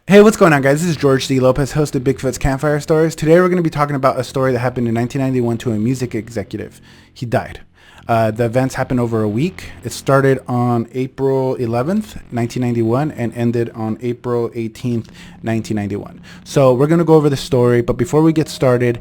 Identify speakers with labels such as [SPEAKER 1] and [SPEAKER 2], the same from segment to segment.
[SPEAKER 1] Hey, what's going on, guys? This is George D. Lopez, host of Bigfoot's Campfire Stories. Today we're going to be talking about a story that happened in 1991 to a music executive. He died. The events happened over a week. It started on April 11th, 1991 and ended on April 18th, 1991. So we're going to go over the story, but before we get started,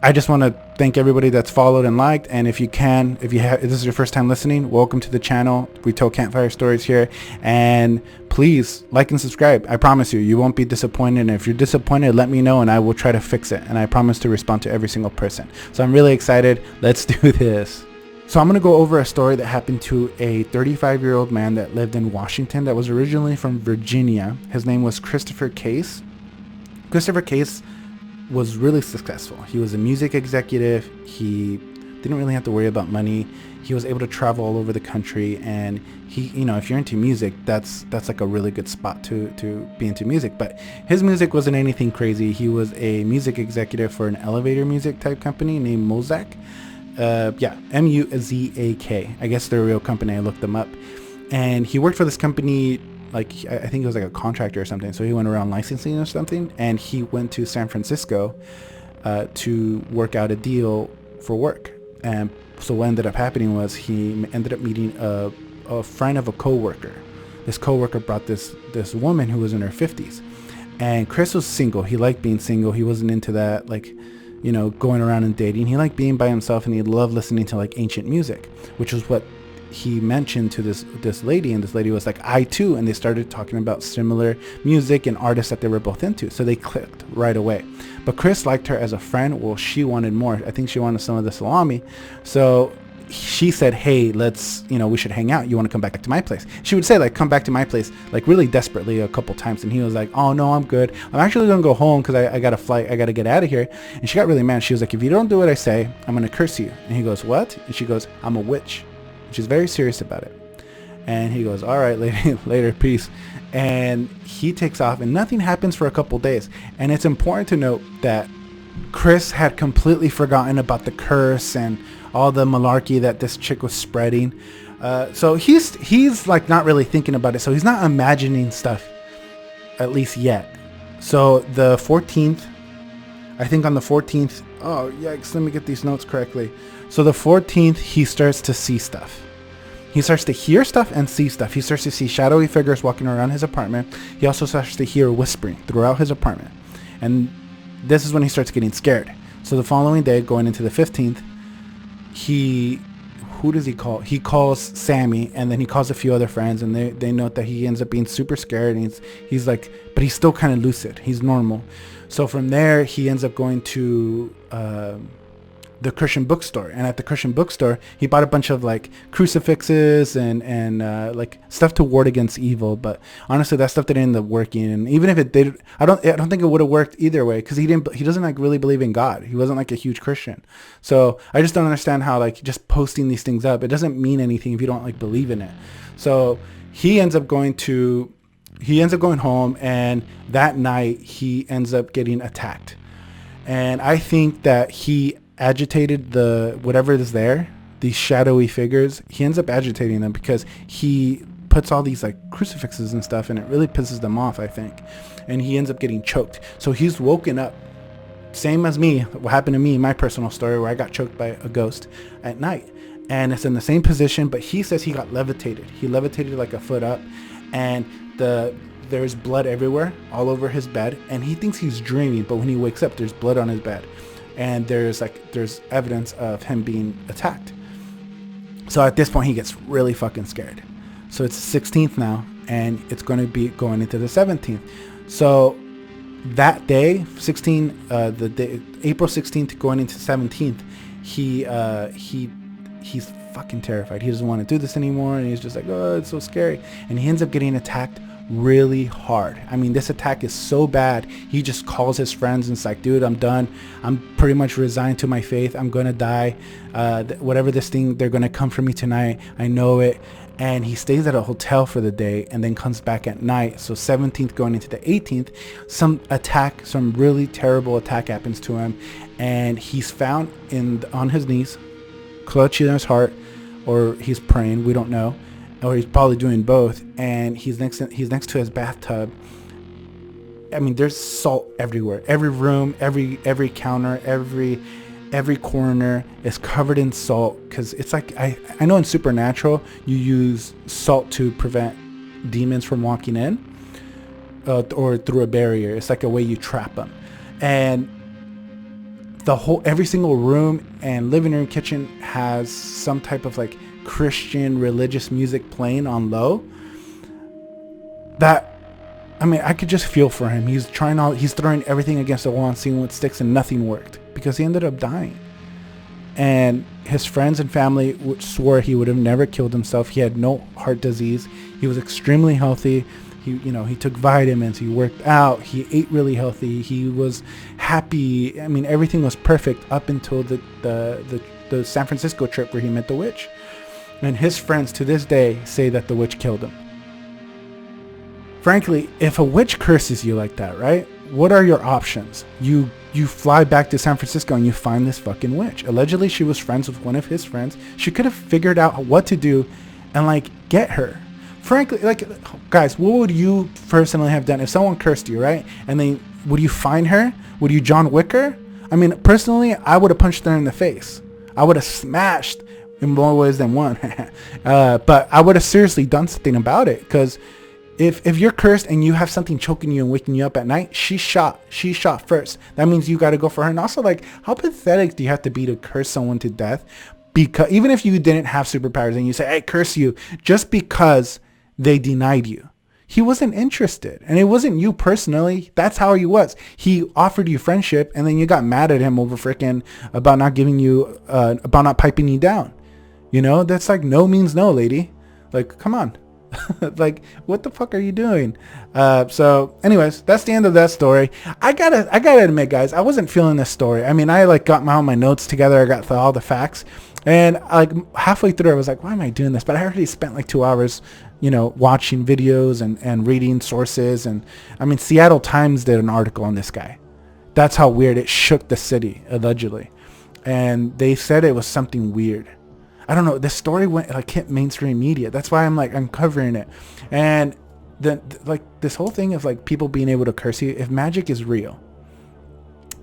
[SPEAKER 1] I just want to thank everybody that's followed and liked. And if this is your first time listening, welcome to the channel. We tell campfire stories here, and please like and subscribe. I promise you won't be disappointed. And if you're disappointed, let me know and I will try to fix it. And I promise to respond to every single person. So I'm really excited. Let's do this. So I'm going to go over a story that happened to a 35-year-old man that lived in Washington that was originally from Virginia. His name was Christopher Case. Christopher Case was really successful. He was a music executive. He didn't really have to worry about money. He was able to travel all over the country, and he, if you're into music, that's like a really good spot to be into music. But his music wasn't anything crazy. He was a music executive for an elevator music type company named Muzak. Muzak. I guess they're a real company. I looked them up, and he worked for this company. Like, I think it was like a contractor or something. So he went around licensing or something, and he went to San Francisco to work out a deal for work. And so what ended up happening was he ended up meeting a friend of a coworker. This coworker brought this woman who was in her 50s, and Chris was single. He liked being single. He wasn't into that, going around and dating. He liked being by himself, and he loved listening to like ancient music, which was what he mentioned to this lady, and this lady was like, I too. And they started talking about similar music and artists that they were both into, so they clicked right away. But Chris liked her as a friend. Well, she wanted more. I think she wanted some of the salami. So she said, hey, let's, we should hang out. You want to come back to my place? She would say, like, come back to my place, like really desperately a couple times. And he was like, oh no, I'm good. I'm actually gonna go home because I got a flight. I got to get out of here. And she got really mad. She was like, if you don't do what I say, I'm gonna curse you. And he goes, what? And she goes, I'm a witch. She's very serious about it. And he goes, all right, later, peace. And he takes off, and nothing happens for a couple days. And it's important to note that Chris had completely forgotten about the curse and all the malarkey that this chick was spreading. So he's like not really thinking about it. So he's not imagining stuff, at least yet. So the 14th, I think on the 14th, oh yikes, let me get these notes correctly. So the 14th, he starts to see stuff. He starts to hear stuff and see stuff. He starts to see shadowy figures walking around his apartment. He also starts to hear whispering throughout his apartment. And this is when he starts getting scared. So the following day, going into the 15th, who does he call? He calls Sammy, and then he calls a few other friends, and they note that he ends up being super scared, and he's like, but he's still kind of lucid. He's normal. So from there, he ends up going to the Christian bookstore, and at the Christian bookstore he bought a bunch of like crucifixes and like stuff to ward against evil. But honestly, that stuff didn't end up working, and even if it did, I don't think it would have worked either way, because he doesn't like really believe in God. He wasn't like a huge Christian. So I just don't understand how like just posting these things up, it doesn't mean anything if you don't like believe in it. So he ends up going home, and that night he ends up getting attacked. And I think that he agitated whatever is there, these shadowy figures. He ends up agitating them because he puts all these like crucifixes and stuff, and it really pisses them off, I think. And he ends up getting choked. So he's woken up, same as me, what happened to me, my personal story, where I got choked by a ghost at night. And it's in the same position, but he says he got levitated. He levitated like a foot up, and there's blood everywhere, all over his bed, and he thinks he's dreaming, but when he wakes up, there's blood on his bed, and there's evidence of him being attacked. So at this point, he gets really fucking scared. So it's the 16th now, and it's going to be going into the 17th. So that day, the day, April 16th going into 17th, he's fucking terrified. He doesn't want to do this anymore, and he's just like, oh, it's so scary. And he ends up getting attacked really hard. I mean, this attack is so bad, he just calls his friends and it's like, dude, I'm done. I'm pretty much resigned to my faith. I'm gonna die. Whatever this thing, they're gonna come for me tonight. I know it. And he stays at a hotel for the day and then comes back at night. So 17th going into the 18th, some really terrible attack happens to him, and he's found on his knees, clutching his heart, or he's praying, we don't know, or he's probably doing both, and he's next to his bathtub, I mean, there's salt everywhere. Every room, every counter, every corner is covered in salt, because it's like, I know in Supernatural you use salt to prevent demons from walking in, or through a barrier. It's like a way you trap them. And every single room and living room, kitchen has some type of like Christian religious music playing on low. That, I mean, I could just feel for him. He's throwing everything against the wall and seeing what sticks, and nothing worked, because he ended up dying. And his friends and family swore he would have never killed himself. He had no heart disease. He was extremely healthy. He took vitamins. He worked out. He ate really healthy. He was happy. I mean, everything was perfect up until the San Francisco trip where he met the witch. And his friends to this day say that the witch killed him. Frankly, if a witch curses you like that, right? What are your options? You fly back to San Francisco and you find this fucking witch. Allegedly, she was friends with one of his friends. She could have figured out what to do and like get her. Frankly, like, guys, what would you personally have done if someone cursed you, right? And then would you find her? Would you John Wick her? I mean, personally, I would have punched her in the face. I would have smashed in more ways than one. But I would have seriously done something about it, because if you're cursed and you have something choking you and waking you up at night, she shot first. That means you got to go for her. And also, like, how pathetic do you have to be to curse someone to death? Because even if you didn't have superpowers and you say, "Hey, curse you," just because they denied you. He wasn't interested, and it wasn't you personally. That's how he was. He offered you friendship, and then you got mad at him over about not giving you, about not piping you down. You know, that's like no means no, lady. Like, come on. Like, what the fuck are you doing? So anyways, that's the end of that story. I gotta admit, guys, I wasn't feeling this story. I mean, I like got all my notes together. I got all the facts, and like halfway through I was like, why am I doing this? But I already spent like 2 hours, watching videos and reading sources. And I mean, Seattle Times did an article on this guy. That's how weird. It shook the city, allegedly. And they said it was something weird. I don't know. This story hit mainstream media. That's why I'm like uncovering it. And then like this whole thing of like people being able to curse you. If magic is real,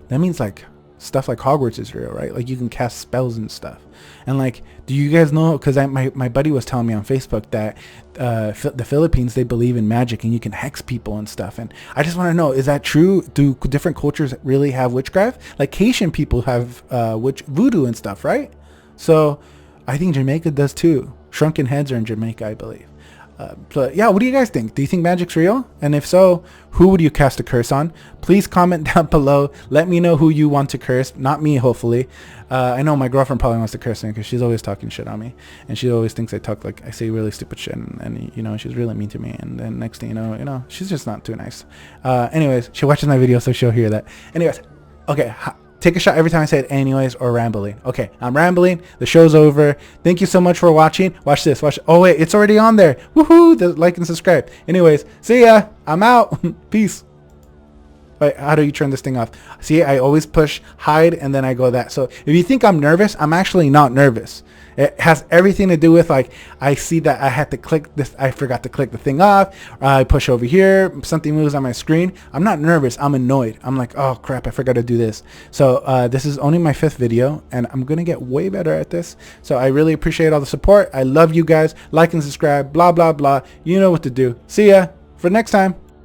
[SPEAKER 1] that means like stuff like Hogwarts is real, right? Like you can cast spells and stuff. And like, do you guys know? Because my buddy was telling me on Facebook that the Philippines, they believe in magic and you can hex people and stuff. And I just want to know, is that true? Do different cultures really have witchcraft? Like Haitian people have voodoo and stuff, right? So I think Jamaica does too. Shrunken heads are in Jamaica, I believe. So yeah, what do you guys think? Do you think magic's real? And if so, who would you cast a curse on? Please comment down below. Let me know who you want to curse. Not me, hopefully. I know my girlfriend probably wants to curse me because she's always talking shit on me, and she always thinks I say really stupid shit, and she's really mean to me. And then next thing you know, she's just not too nice. Anyways, she watches my video, so she'll hear that. Anyways, okay. Take a shot every time I say it anyways, or rambling. Okay, I'm rambling. The show's over. Thank you so much for watching. Watch this. Oh, wait. It's already on there. Woohoo. Like and subscribe. Anyways, see ya. I'm out. Peace. Wait, how do you turn this thing off? See, I always push hide, and then I go that. So if you think I'm nervous, I'm actually not nervous. It has everything to do with, like, I see that I had to click this. I forgot to click the thing off. I push over here. Something moves on my screen. I'm not nervous. I'm annoyed. I'm like, oh, crap. I forgot to do this. So this is only my 5th video, and I'm going to get way better at this. So I really appreciate all the support. I love you guys. Like and subscribe. Blah, blah, blah. You know what to do. See ya for next time.